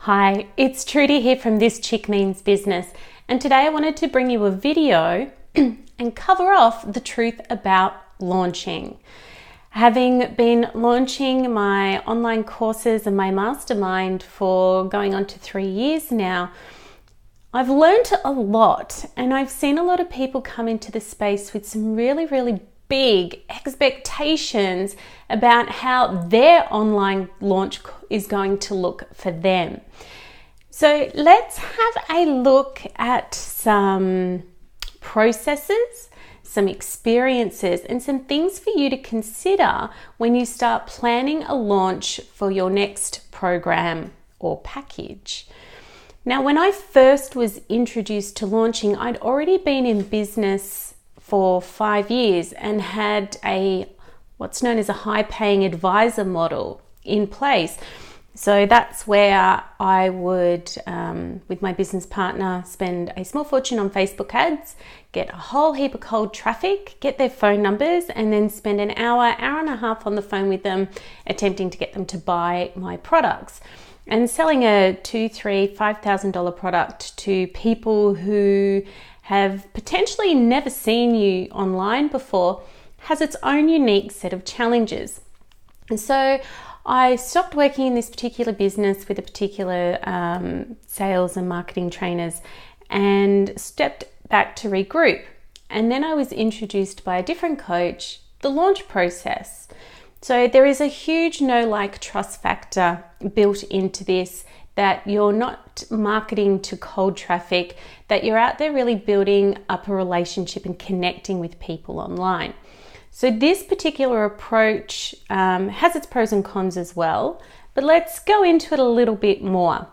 Hi, it's Trudy here from This Chick Means Business, and today I wanted to bring you a video and cover off the truth about launching. Having been launching my online courses and my mastermind for going on to 3 years now, I've learned a lot, and I've seen a lot of people come into the space with some really big expectations about how their online launch is going to look for them. So let's have a look at some processes, some experiences, and some things for you to consider when you start planning a launch for your next program or package. Now, when I first was introduced to launching, I'd already been in business for 5 years and had what's known as a high-paying advisor model in place. So that's where I would, with my business partner, spend a small fortune on Facebook ads, get a whole heap of cold traffic, get their phone numbers, and then spend an hour and a half on the phone with them, attempting to get them to buy my products. And selling a $2,000, $3,000, $5,000 product to people who have potentially never seen you online before has its own unique set of challenges. And so I stopped working in this particular business with a particular sales and marketing trainers and stepped back to regroup. And then I was introduced by a different coach, the launch process. So there is a huge know, like, trust factor built into this, that you're not marketing to cold traffic, that you're out there really building up a relationship and connecting with people online. So this particular approach has its pros and cons as well, but let's go into it a little bit more.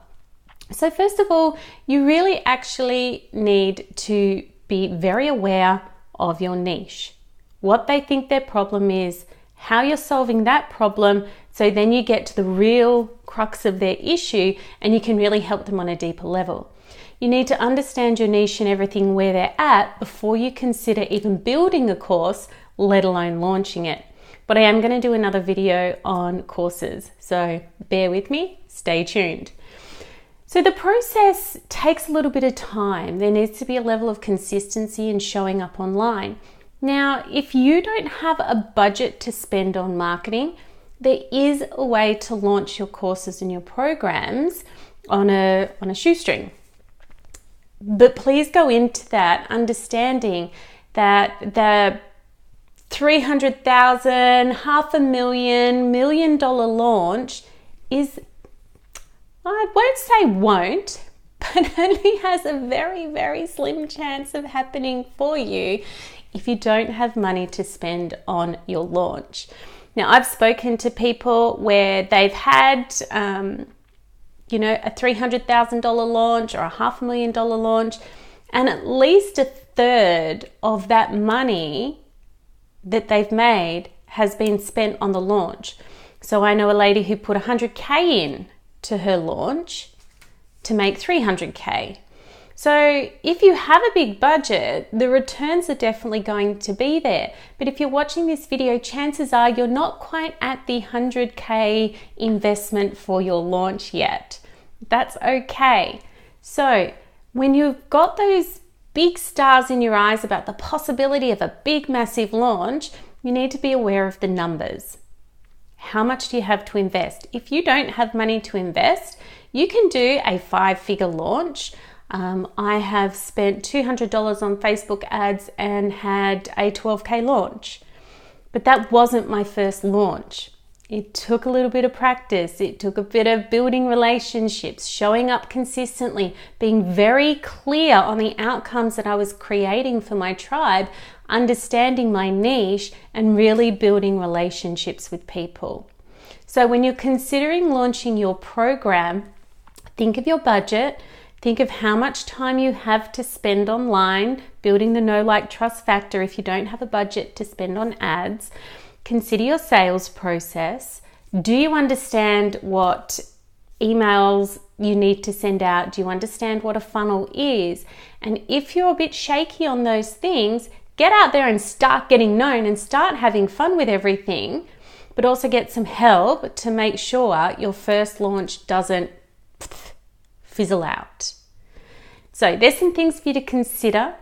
So first of all, you really actually need to be very aware of your niche, what they think their problem is, how you're solving that problem, so then you get to the real crux of their issue and you can really help them on a deeper level. You need to understand your niche and everything where they're at before you consider even building a course, let alone launching it. But I am going to do another video on courses, so bear with me, stay tuned. So the process takes a little bit of time. There needs to be a level of consistency in showing up online. Now, if you don't have a budget to spend on marketing, there is a way to launch your courses and your programs on a shoestring. But please go into that understanding that the $300,000, $500,000, $1 million launch is, I won't say won't, but only has a very slim chance of happening for you if you don't have money to spend on your launch. Now, I've spoken to people where they've had, a $300,000 launch or a $500,000 launch, and at least a third of that money that they've made has been spent on the launch. So I know a lady who put $100K in to her launch to make $300K. So if you have a big budget, the returns are definitely going to be there. But if you're watching this video, chances are you're not quite at the $100K investment for your launch yet. That's okay. So when you've got those big stars in your eyes about the possibility of a big, massive launch, you need to be aware of the numbers. How much do you have to invest? If you don't have money to invest, you can do a 5-figure launch. I have spent $200 on Facebook ads and had a 12K launch. But that wasn't my first launch. It took a little bit of practice. It took a bit of building relationships, showing up consistently, being very clear on the outcomes that I was creating for my tribe, understanding my niche, and really building relationships with people. So when you're considering launching your program, think of your budget. Think of how much time you have to spend online, building the know, like, trust factor if you don't have a budget to spend on ads. Consider your sales process. Do you understand what emails you need to send out? Do you understand what a funnel is? And if you're a bit shaky on those things, get out there and start getting known and start having fun with everything, but also get some help to make sure your first launch doesn't fizzle out. So there's some things for you to consider.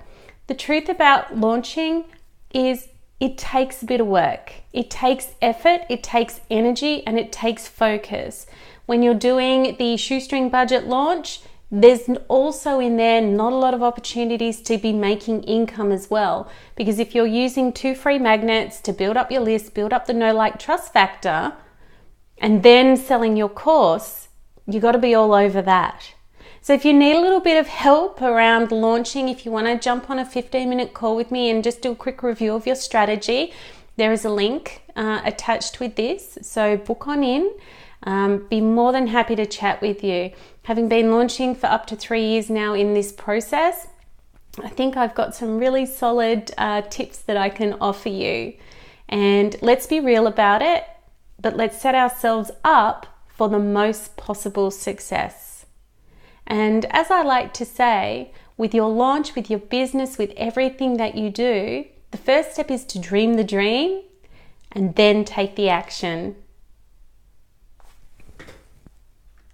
The truth about launching is it takes a bit of work. It takes effort, it takes energy, and it takes focus. When you're doing the shoestring budget launch, there's also in there not a lot of opportunities to be making income as well. Because if you're using 2 free magnets to build up your list, build up the know, like, trust factor, and then selling your course, you got to be all over that. So if you need a little bit of help around launching, if you want to jump on a 15-minute call with me and just do a quick review of your strategy, there is a link attached with this. So book on in. Be more than happy to chat with you. Having been launching for up to 3 years now in this process, I think I've got some really solid tips that I can offer you. And let's be real about it, but let's set ourselves up for the most possible success. And as I like to say, with your launch, with your business, with everything that you do, the first step is to dream the dream and then take the action.